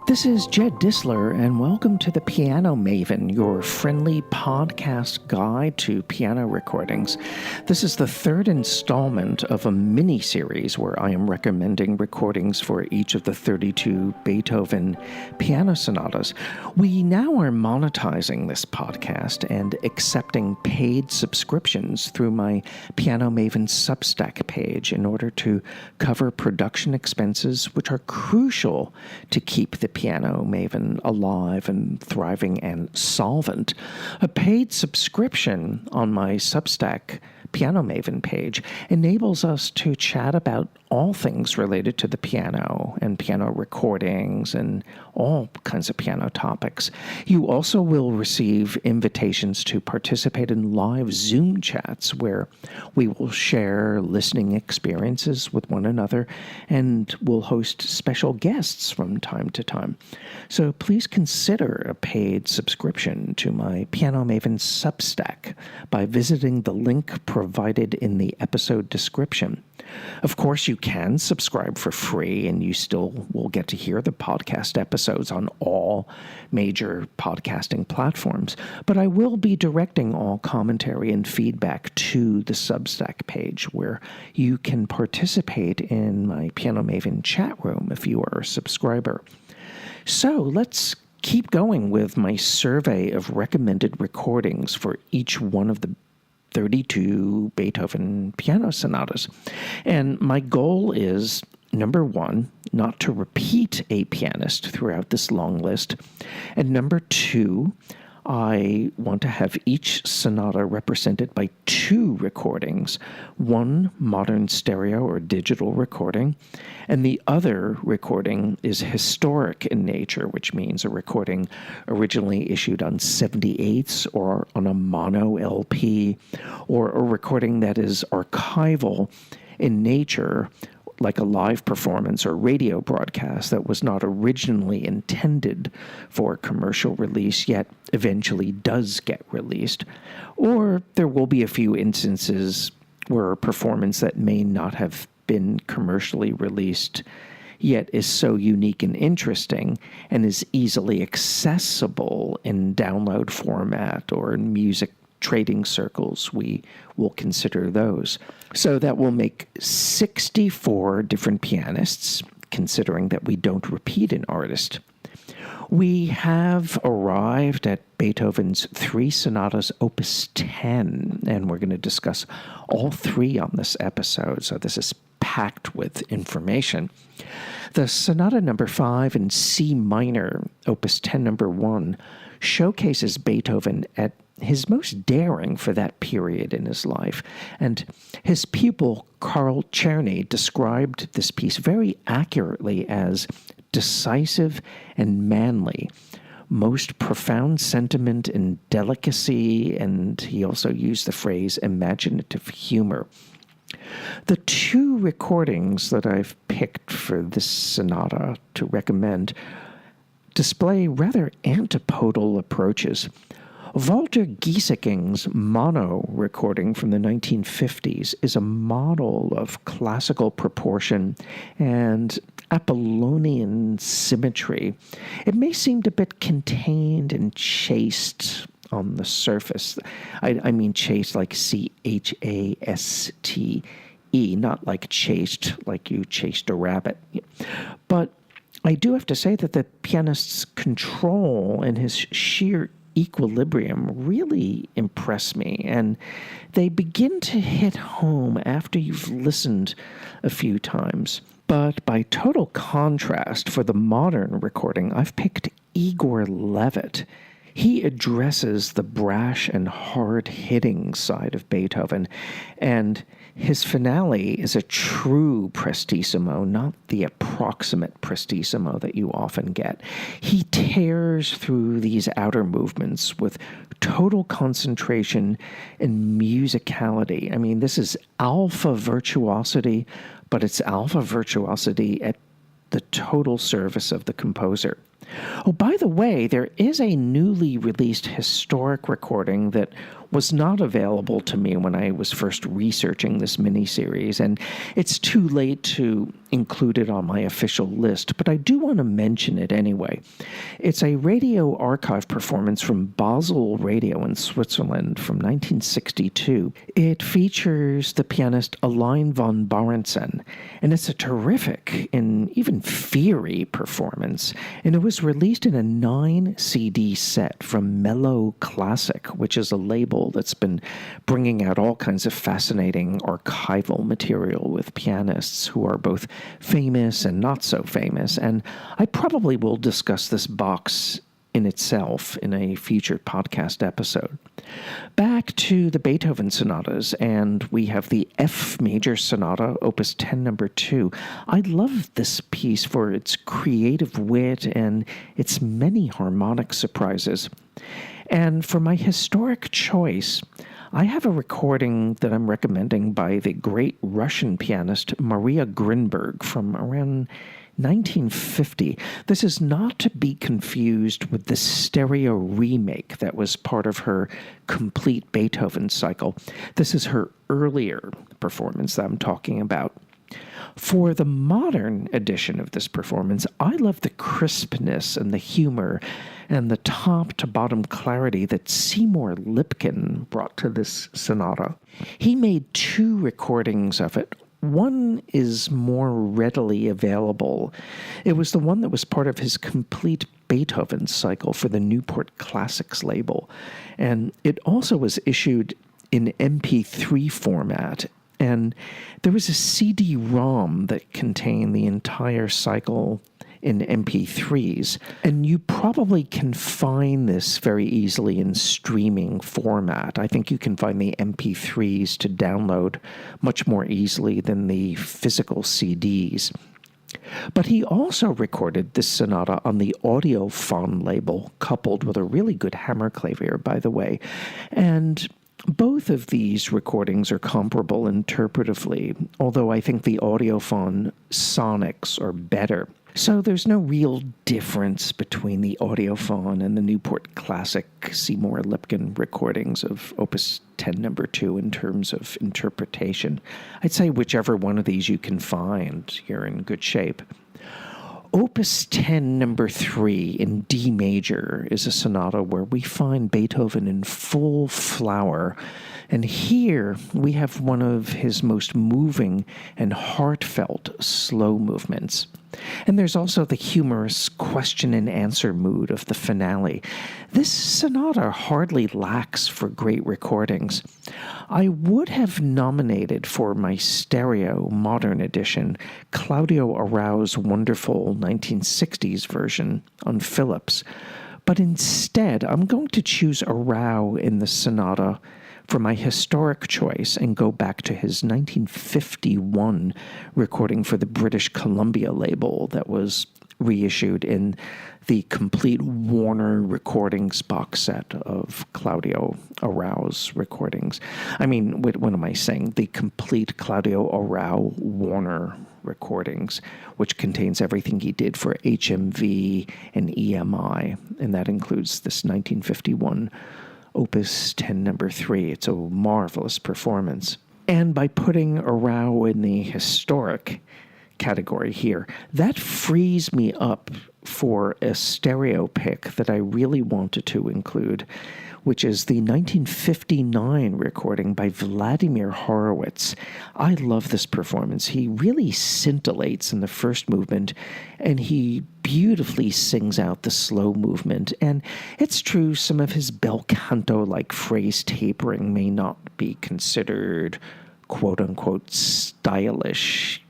This is Jed Disler, and welcome to The Piano Maven, your friendly podcast guide to piano recordings. This is the third installment of a mini-series where I am recommending recordings for each of the 32 Beethoven piano sonatas. We now are monetizing this podcast and accepting paid subscriptions through my Piano Maven Substack page in order to cover production expenses, which are crucial to keep the Piano Maven alive and thriving and solvent. A paid subscription on my Substack Piano Maven page enables us to chat about all things related to the piano and piano recordings and all kinds of piano topics. You also will receive invitations to participate in live Zoom chats where we will share listening experiences with one another and will host special guests from time to time. So please consider a paid subscription to my Piano Maven Substack by visiting the link provided in the episode description. Of course, you can subscribe for free, and you still will get to hear the podcast episodes on all major podcasting platforms. But I will be directing all commentary and feedback to the Substack page, where you can participate in my Piano Maven chat room if you are a subscriber. So let's keep going with my survey of recommended recordings for each one of the 32 Beethoven piano sonatas. And my goal is, number one, not to repeat a pianist throughout this long list. And number two, I want to have each sonata represented by two recordings, one modern stereo or digital recording, and the other recording is historic in nature, which means a recording originally issued on 78s or on a mono LP, or a recording that is archival in nature, like a live performance or radio broadcast that was not originally intended for commercial release, yet eventually does get released. Or there will be a few instances where a performance that may not have been commercially released, yet is so unique and interesting and is easily accessible in download format or in music trading circles. We will consider those. So that will make 64 different pianists, considering that we don't repeat an artist. We have arrived at Beethoven's three sonatas, Opus 10, and we're going to discuss all three on this episode, so this is packed with information. The Sonata number 5 in C minor, Opus 10 number 1, showcases Beethoven at his most daring for that period in his life, and his pupil Carl Czerny described this piece very accurately as decisive and manly, most profound sentiment and delicacy, and he also used the phrase imaginative humor. The two recordings that I've picked for this sonata to recommend display rather antipodal approaches. Walter Gieseking's mono recording from the 1950s is a model of classical proportion and Apollonian symmetry. It may seem a bit contained and chaste on the surface. I mean chaste like C-H-A-S-T-E, not like chaste like you chased a rabbit. But I do have to say that the pianist's control and his sheer equilibrium really impress me, and they begin to hit home after you've listened a few times. But by total contrast, for the modern recording, I've picked Igor Levit. He addresses the brash and hard-hitting side of Beethoven, and his finale is a true prestissimo, not the approximate prestissimo that you often get. He tears through these outer movements with total concentration and musicality. I mean, this is alpha virtuosity, but it's alpha virtuosity at the total service of the composer. Oh, by the way, there is a newly released historic recording that was not available to me when I was first researching this miniseries, and it's too late to include it on my official list, but I do want to mention it anyway. It's a radio archive performance from Basel Radio in Switzerland from 1962. It features the pianist Aline von Barentzen, and it's a terrific and even fiery performance, and it was released in a 9-CD set from Mellow Classic, which is a label that's been bringing out all kinds of fascinating archival material with pianists who are both famous and not so famous, and I probably will discuss this box in itself in a future podcast episode. Back to the Beethoven sonatas, and we have the F major sonata, Opus 10 number 2. I love this piece for its creative wit and its many harmonic surprises. And for my historic choice, I have a recording that I'm recommending by the great Russian pianist Maria Grinberg from around 1950. This is not to be confused with the stereo remake that was part of her complete Beethoven cycle. This is her earlier performance that I'm talking about. For the modern edition of this performance, I love the crispness and the humor and the top-to-bottom clarity that Seymour Lipkin brought to this sonata. He made 2 recordings of it. One is more readily available. It was the one that was part of his complete Beethoven cycle for the Newport Classics label. And it also was issued in MP3 format. And there was a CD-ROM that contained the entire cycle in MP3s. And you probably can find this very easily in streaming format. I think you can find the MP3s to download much more easily than the physical CDs. But he also recorded this sonata on the Audiophon label, coupled with a really good hammerklavier, by the way. And both of these recordings are comparable interpretively, although I think the Audiophon sonics are better. So there's no real difference between the Audiophon and the Newport Classic Seymour Lipkin recordings of Opus 10 number 2 in terms of interpretation. I'd say whichever one of these you can find, you're in good shape. Opus 10 number 3 in D major is a sonata where we find Beethoven in full flower. And here we have one of his most moving and heartfelt slow movements. And there's also the humorous question and answer mood of the finale. This sonata hardly lacks for great recordings. I would have nominated for my stereo modern edition Claudio Arau's wonderful 1960s version on Philips, but instead I'm going to choose Arau in the sonata for my historic choice and go back to his 1951 recording for the British Columbia label that was reissued in the complete Warner Recordings box set of Claudio Arau's recordings. I mean, what am I saying? The complete Claudio Arau Warner recordings, which contains everything he did for HMV and EMI, and that includes this 1951 Opus 10 number 3. It's a marvelous performance. And by putting Arau in the historic category here, that frees me up for a stereo pick that I really wanted to include, which is the 1959 recording by Vladimir Horowitz. I love this performance. He really scintillates in the first movement, and he beautifully sings out the slow movement. And it's true, some of his bel canto-like phrase tapering may not be considered quote-unquote stylish,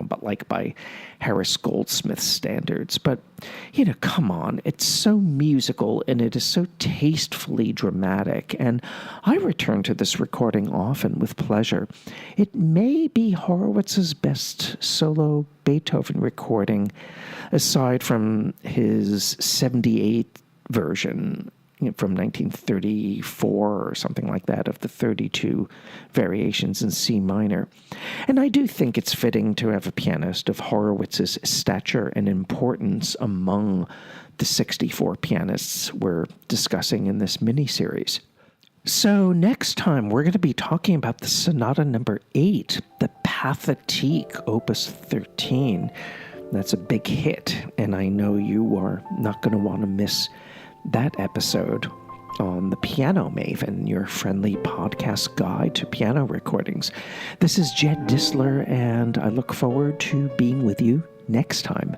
but like by Harris Goldsmith standards. But, come on, it's so musical and it is so tastefully dramatic, and I return to this recording often with pleasure. It may be Horowitz's best solo Beethoven recording, aside from his 78 version from 1934 or something like that of the 32 variations in C minor. And I do think it's fitting to have a pianist of Horowitz's stature and importance among the 64 pianists we're discussing in this miniseries. So next time, we're going to be talking about the Sonata number 8, the Pathétique, Opus 13. That's a big hit, and I know you are not going to want to miss that episode on the Piano Maven, your friendly podcast guide to piano recordings. This is Jed Disler, and I look forward to being with you next time.